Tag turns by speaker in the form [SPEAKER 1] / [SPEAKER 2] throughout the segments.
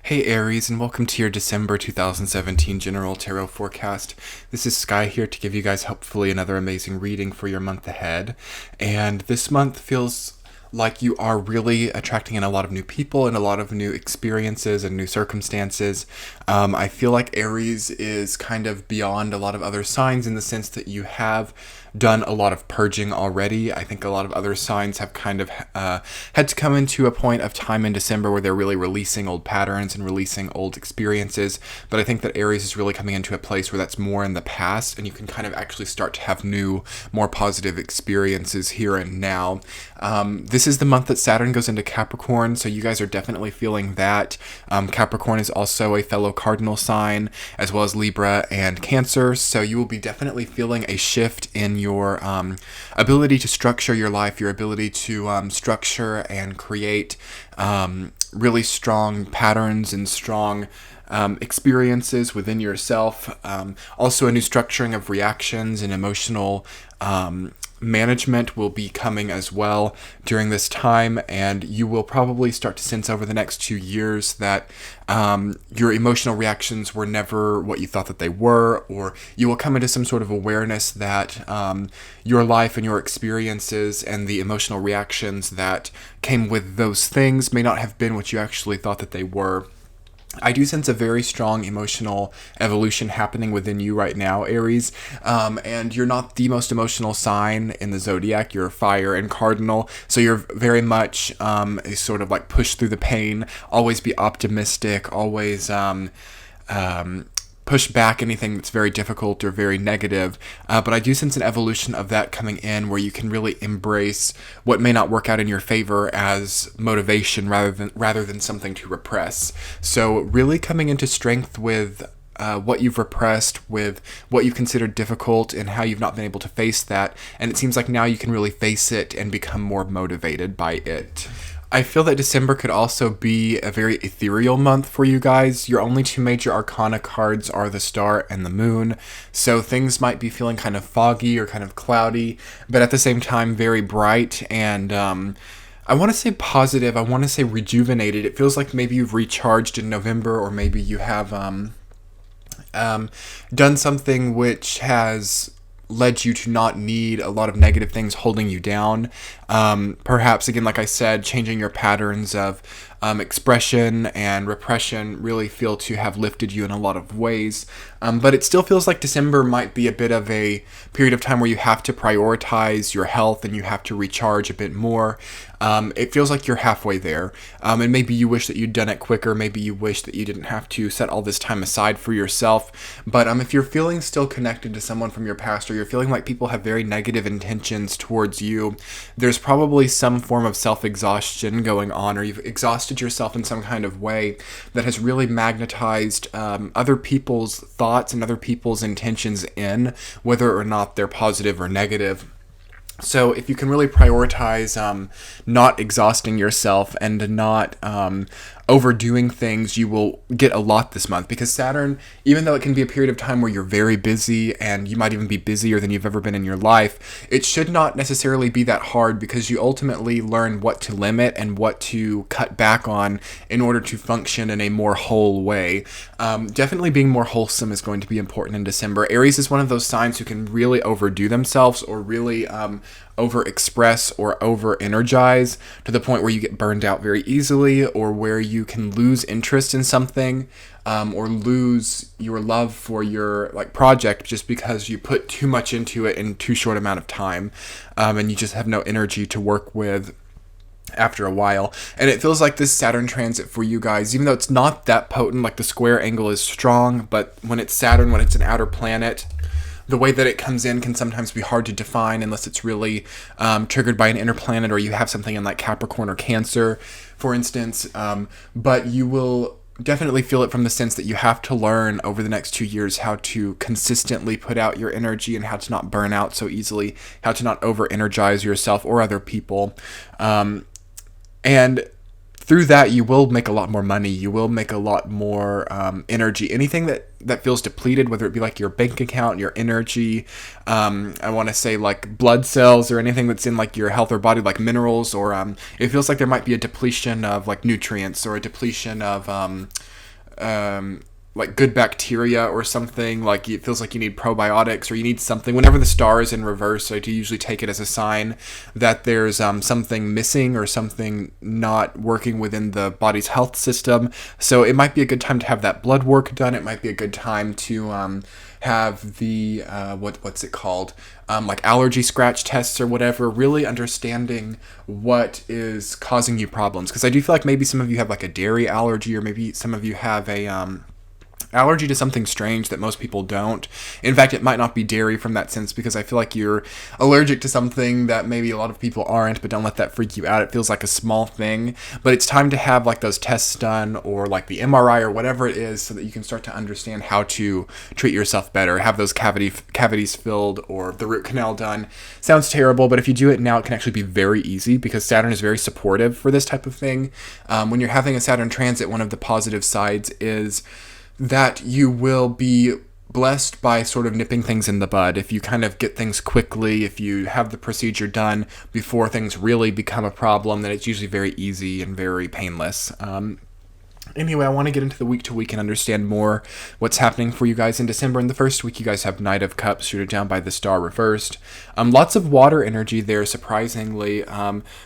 [SPEAKER 1] Hey Aries, and welcome to your December 2017 General Tarot Forecast. This is Sky here to give you guys hopefully another amazing reading for your month ahead. And this month feels like you are really attracting in a lot of new people and a lot of new experiences and new circumstances. I feel like Aries is kind of beyond a lot of other signs in the sense that you have done a lot of purging already. I think a lot of other signs have kind of had to come into a point of time in December where they're really releasing old patterns and releasing old experiences. But I think that Aries is really coming into a place where that's more in the past and you can kind of actually start to have new, more positive experiences here and now. This is the month that Saturn goes into Capricorn, so you guys are definitely feeling that. Capricorn is also a fellow cardinal sign, as well as Libra and Cancer, so you will be definitely feeling a shift in your ability to structure your life, your ability to structure and create really strong patterns and strong experiences within yourself. Also, a new structuring of reactions and emotional management will be coming as well during this time, and you will probably start to sense over the next 2 years that your emotional reactions were never what you thought that they were, or you will come into some sort of awareness that your life and your experiences and the emotional reactions that came with those things may not have been what you actually thought that they were. I do sense a very strong emotional evolution happening within you right now, Aries, and you're not the most emotional sign in the zodiac. You're fire and cardinal, so you're very much a sort of like push through the pain, always be optimistic, always push back anything that's very difficult or very negative, but I do sense an evolution of that coming in where you can really embrace what may not work out in your favor as motivation rather than something to repress. So really coming into strength with what you've repressed, with what you've considered difficult and how you've not been able to face that, and it seems like now you can really face it and become more motivated by it. I feel that December could also be a very ethereal month for you guys. Your only two major arcana cards are the Star and the Moon, so things might be feeling kind of foggy or kind of cloudy, but at the same time very bright and I want to say positive, I want to say rejuvenated. It feels like maybe you've recharged in November, or maybe you have done something which has led you to not need a lot of negative things holding you down. Perhaps, again, like I said, changing your patterns of expression and repression really feel to have lifted you in a lot of ways. But it still feels like December might be a bit of a period of time where you have to prioritize your health and you have to recharge a bit more. It feels like you're halfway there. And maybe you wish that you'd done it quicker. Maybe you wish that you didn't have to set all this time aside for yourself. But if you're feeling still connected to someone from your past, or you're feeling like people have very negative intentions towards you, there's probably some form of self-exhaustion going on, or you've exhausted yourself in some kind of way that has really magnetized other people's thoughts and other people's intentions in, whether or not they're positive or negative. So if you can really prioritize not exhausting yourself and not overdoing things, you will get a lot this month, because Saturn, even though it can be a period of time where you're very busy and you might even be busier than you've ever been in your life, it should not necessarily be that hard, because you ultimately learn what to limit and what to cut back on in order to function in a more whole way. Definitely being more wholesome is going to be important in December. Aries is one of those signs who can really overdo themselves, or really over-express or over-energize to the point where you get burned out very easily, or where you can lose interest in something, or lose your love for your project just because you put too much into it in too short amount of time, and you just have no energy to work with after a while. And it feels like this Saturn transit for you guys, even though it's not that potent, like the square angle is strong, but when it's Saturn, when it's an outer planet, the way that it comes in can sometimes be hard to define unless it's really triggered by an inner planet, or you have something in like Capricorn or Cancer, for instance. But you will definitely feel it from the sense that you have to learn over the next 2 years how to consistently put out your energy and how to not burn out so easily, how to not over-energize yourself or other people. And through that, you will make a lot more money. You will make a lot more energy. Anything that feels depleted, whether it be like your bank account, your energy, I want to say like blood cells or anything that's in like your health or body, like minerals, or it feels like there might be a depletion of like nutrients or a depletion of like good bacteria or something. Like it feels like you need probiotics or you need something. Whenever the star is in reverse, I do usually take it as a sign that there's something missing or something not working within the body's health system. So it might be a good time to have that blood work done. It might be a good time to have the what's it called, like allergy scratch tests or whatever, really understanding what is causing you problems. Because I do feel like maybe some of you have like a dairy allergy, or maybe some of you have a allergy to something strange that most people don't. In fact, it might not be dairy from that sense, because I feel like you're allergic to something that maybe a lot of people aren't, but don't let that freak you out. It feels like a small thing, but it's time to have like those tests done, or like the MRI or whatever it is, so that you can start to understand how to treat yourself better, have those cavities filled, or the root canal done. Sounds terrible, but if you do it now, it can actually be very easy, because Saturn is very supportive for this type of thing. When you're having a Saturn transit, one of the positive sides is that you will be blessed by sort of nipping things in the bud. If you kind of get things quickly, if you have the procedure done before things really become a problem, then it's usually very easy and very painless. Anyway, I want to get into the week to week and understand more what's happening for you guys in December. In the first week, you guys have Knight of Cups suited down by the star reversed. Lots of water energy there, surprisingly.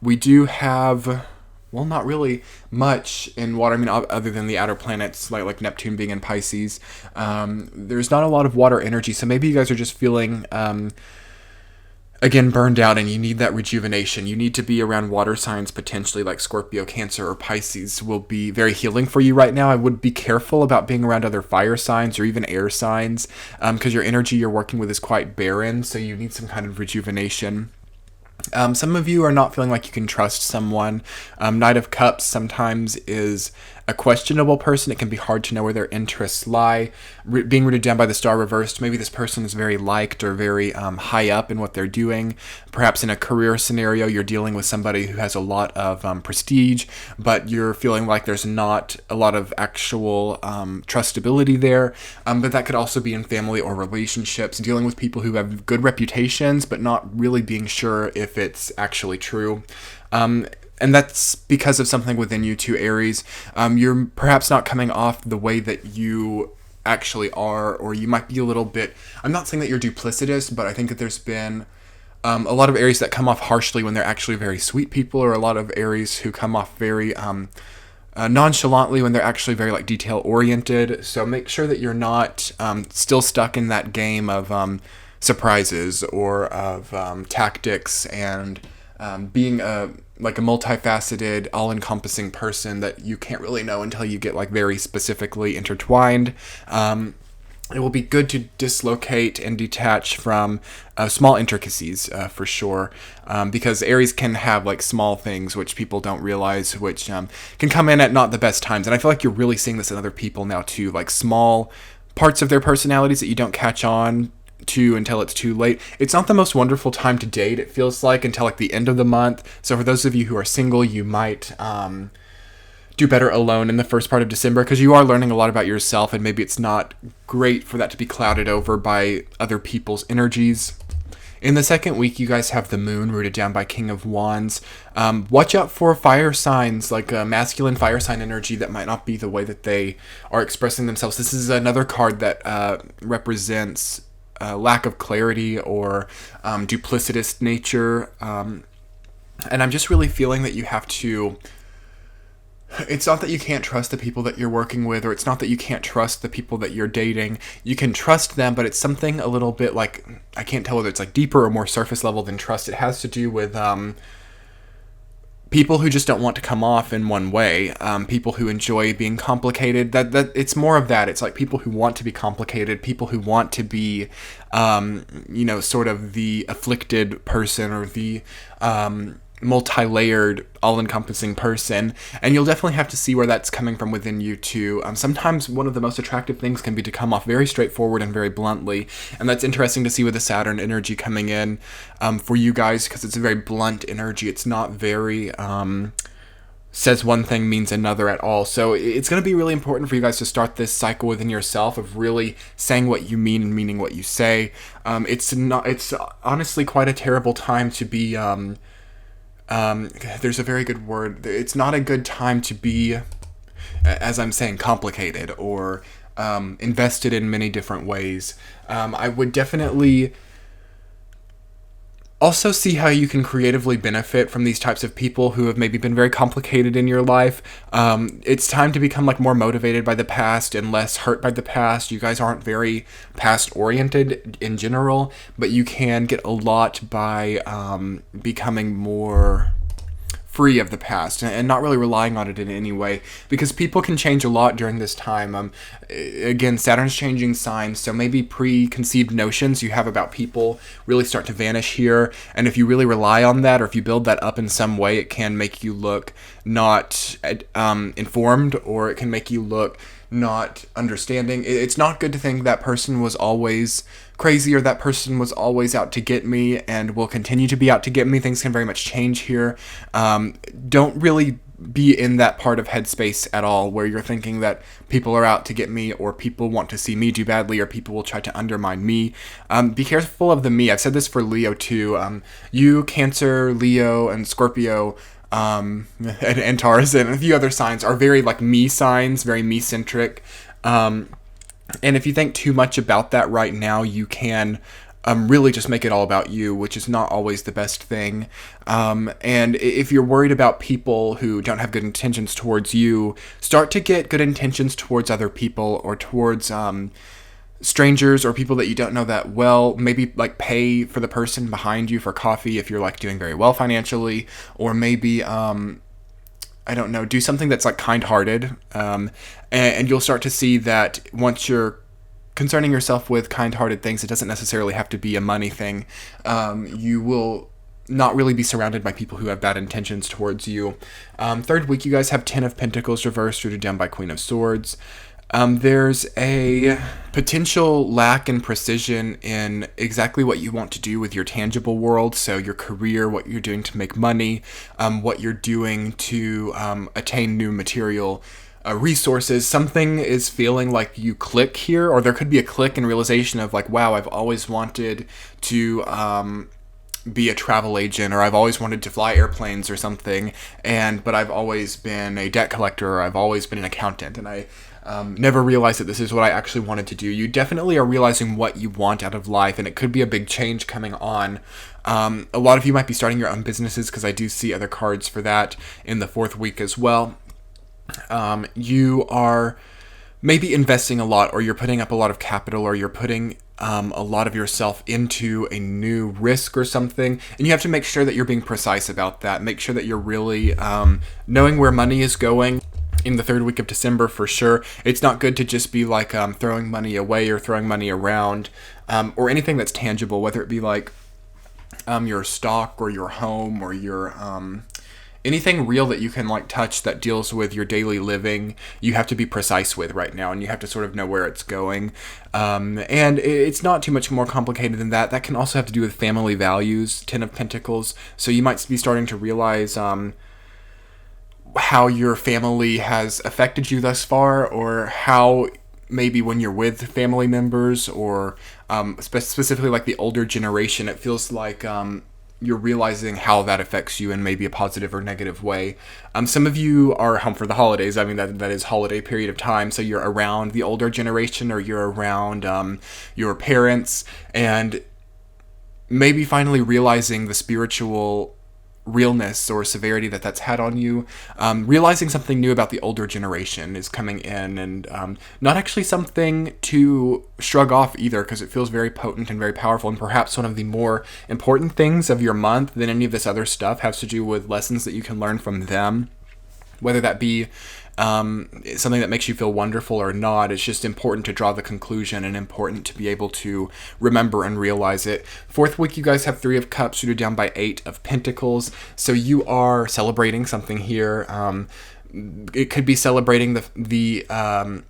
[SPEAKER 1] We do have... well, not really much in water. I mean, other than the outer planets, like Neptune being in Pisces, there's not a lot of water energy. So maybe you guys are just feeling, again, burned out, and you need that rejuvenation. You need to be around water signs, potentially like Scorpio, Cancer, or Pisces will be very healing for you right now. I would be careful about being around other fire signs or even air signs, because your energy you're working with is quite barren. So you need some kind of rejuvenation. Some of you are not feeling like you can trust someone. Knight of Cups sometimes is a questionable person. It can be hard to know where their interests lie. Being rooted down by the star reversed, maybe this person is very liked or very high up in what they're doing. Perhaps in a career scenario, you're dealing with somebody who has a lot of prestige, but you're feeling like there's not a lot of actual trustability there. But that could also be in family or relationships, dealing with people who have good reputations, but not really being sure if it's actually true. And that's because of something within you too, Aries. You're perhaps not coming off the way that you actually are, or you might be a little bit... I'm not saying that you're duplicitous, but I think that there's been a lot of Aries that come off harshly when they're actually very sweet people, or a lot of Aries who come off very nonchalantly when they're actually very like detail-oriented. So make sure that you're not still stuck in that game of surprises or of tactics and being a multifaceted, all-encompassing person that you can't really know until you get like very specifically intertwined. It will be good to dislocate and detach from small intricacies for sure, because Aries can have like small things which people don't realize, which can come in at not the best times. And I feel like you're really seeing this in other people now too, like small parts of their personalities that you don't catch on to until it's too late. It's not the most wonderful time to date, it feels like, until like the end of the month. So for those of you who are single, you might do better alone in the first part of December, because you are learning a lot about yourself, and maybe it's not great for that to be clouded over by other people's energies. In the second week, you guys have the moon rooted down by King of Wands. Watch out for fire signs, like masculine fire sign energy that might not be the way that they are expressing themselves. This is another card that represents lack of clarity or duplicitous nature. And I'm just really feeling that you have to... It's not that you can't trust the people that you're working with, or it's not that you can't trust the people that you're dating. You can trust them, but it's something a little bit like... I can't tell whether it's like deeper or more surface level than trust. It has to do with... people who just don't want to come off in one way, people who enjoy being complicated. That it's more of that. It's like people who want to be complicated, people who want to be, sort of the afflicted person, or the multi-layered, all-encompassing person. And you'll definitely have to see where that's coming from within you too. Sometimes one of the most attractive things can be to come off very straightforward and very bluntly, and that's interesting to see with the Saturn energy coming in for you guys, because it's a very blunt energy. It's not very says one thing means another at all. So it's going to be really important for you guys to start this cycle within yourself of really saying what you mean and meaning what you say. It's honestly quite a terrible time to be, there's a very good word. It's not a good time to be, as I'm saying, complicated or invested in many different ways. I would definitely also see how you can creatively benefit from these types of people who have maybe been very complicated in your life. It's time to become like more motivated by the past and less hurt by the past. You guys aren't very past oriented in general, but you can get a lot by becoming more free of the past and not really relying on it in any way, because people can change a lot during this time. Again, Saturn's changing signs, so maybe preconceived notions you have about people really start to vanish here, and if you really rely on that or if you build that up in some way, it can make you look not informed, or it can make you look not understanding. It's not good to think that person was always crazy or that person was always out to get me and will continue to be out to get me. Things can very much change here. Don't really be in that part of headspace at all where you're thinking that people are out to get me or people want to see me do badly or people will try to undermine me. Be careful of the me. I've said this for Leo too. You, Cancer, Leo, and Scorpio, and Taurus and a few other signs are very like me signs, very me centric. And if you think too much about that right now, you can really just make it all about you, which is not always the best thing. And if you're worried about people who don't have good intentions towards you, start to get good intentions towards other people or towards strangers or people that you don't know that well. Maybe like pay for the person behind you for coffee if you're like doing very well financially, or maybe I don't know, do something that's like kind-hearted, and you'll start to see that once you're concerning yourself with kind-hearted things, it doesn't necessarily have to be a money thing. You will not really be surrounded by people who have bad intentions towards you. Third week, you guys have 10 of Pentacles reversed, rooted down by Queen of Swords. There's a potential lack in precision in exactly what you want to do with your tangible world. So your career, what you're doing to make money, what you're doing to attain new material resources. Something is feeling like you click here, or there could be a click and realization of like, wow, I've always wanted to be a travel agent, or I've always wanted to fly airplanes or something, but I've always been a debt collector, or I've always been an accountant, and I never realized that this is what I actually wanted to do. You definitely are realizing what you want out of life, and it could be a big change coming on. A lot of you might be starting your own businesses, because I do see other cards for that in the fourth week as well. You are maybe investing a lot, or you're putting up a lot of capital, or you're putting a lot of yourself into a new risk or something, and you have to make sure that you're being precise about that. Make sure that you're really knowing where money is going. In the third week of December, for sure, it's not good to just be like throwing money away or throwing money around, or anything that's tangible, whether it be like your stock or your home or your anything real that you can like touch that deals with your daily living. You have to be precise with right now, and you have to sort of know where it's going. And it's not too much more complicated than that. That can also have to do with family values, 10 of Pentacles. So you might be starting to realize how your family has affected you thus far, or how maybe when you're with family members, or specifically like the older generation, it feels like you're realizing how that affects you in maybe a positive or negative way. Some of you are home for the holidays. I mean, that is holiday period of time, so you're around the older generation, or you're around your parents, and maybe finally realizing the spiritual realness or severity that's had on you. Realizing something new about the older generation is coming in, and not actually something to shrug off either, because it feels very potent and very powerful, and perhaps one of the more important things of your month than any of this other stuff has to do with lessons that you can learn from them, whether that be something that makes you feel wonderful or not. It's just important to draw the conclusion, and important to be able to remember and realize it. Fourth week, you guys have 3 of Cups rooted down by 8 of Pentacles. So you are celebrating something here. It could be celebrating the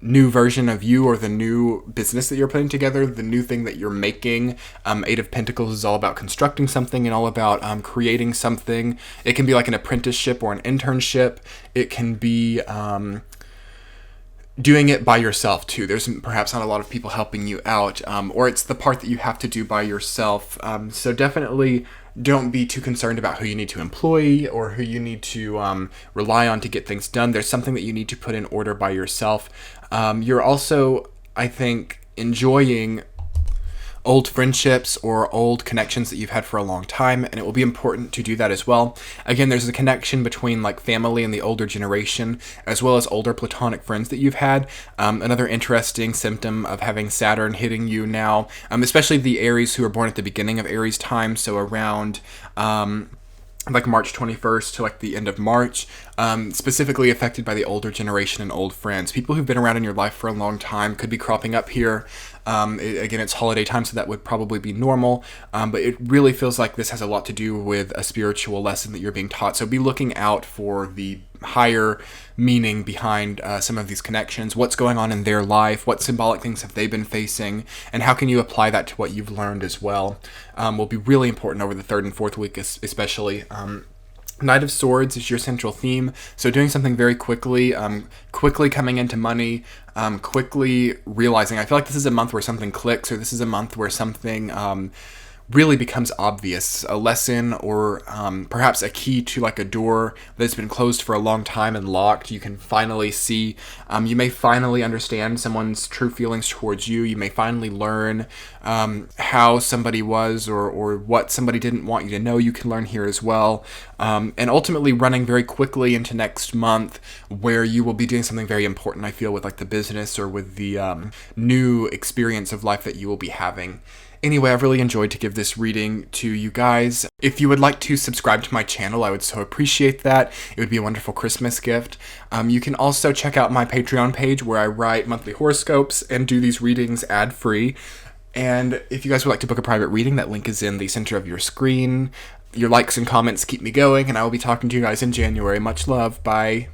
[SPEAKER 1] new version of you or the new business that you're putting together, the new thing that you're making. Eight of Pentacles is all about constructing something and all about creating something. It can be like an apprenticeship or an internship. It can be doing it by yourself too. There's perhaps not a lot of people helping you out, or it's the part that you have to do by yourself. So definitely don't be too concerned about who you need to employ or who you need to rely on to get things done. There's something that you need to put in order by yourself. You're also, I think, enjoying old friendships or old connections that you've had for a long time, and it will be important to do that as well. Again, there's a connection between like family and the older generation, as well as older platonic friends that you've had. Another interesting symptom of having Saturn hitting you now, especially the Aries who are born at the beginning of Aries time, so around like March 21st to like the end of March, specifically affected by the older generation and old friends. People who've been around in your life for a long time could be cropping up here. Again, it's holiday time, so that would probably be normal, but it really feels like this has a lot to do with a spiritual lesson that you're being taught. So be looking out for the higher meaning behind some of these connections. What's going on in their life? What symbolic things have they been facing? And how can you apply that to what you've learned as well? Will be really important over the third and fourth week, especially. Knight of Swords is your central theme, so doing something very quickly, quickly coming into money, quickly realizing. I feel like this is a month where something clicks, or this is a month where something really becomes obvious, a lesson or perhaps a key to like a door that's been closed for a long time and locked. You can finally see, you may finally understand someone's true feelings towards you. You may finally learn how somebody was or what somebody didn't want you to know. You can learn here as well. And ultimately running very quickly into next month where you will be doing something very important, I feel, with like the business or with the new experience of life that you will be having. Anyway, I've really enjoyed to give this reading to you guys. If you would like to subscribe to my channel, I would so appreciate that. It would be a wonderful Christmas gift. You can also check out my Patreon page where I write monthly horoscopes and do these readings ad-free. And if you guys would like to book a private reading, that link is in the center of your screen. Your likes and comments keep me going, and I will be talking to you guys in January. Much love. Bye.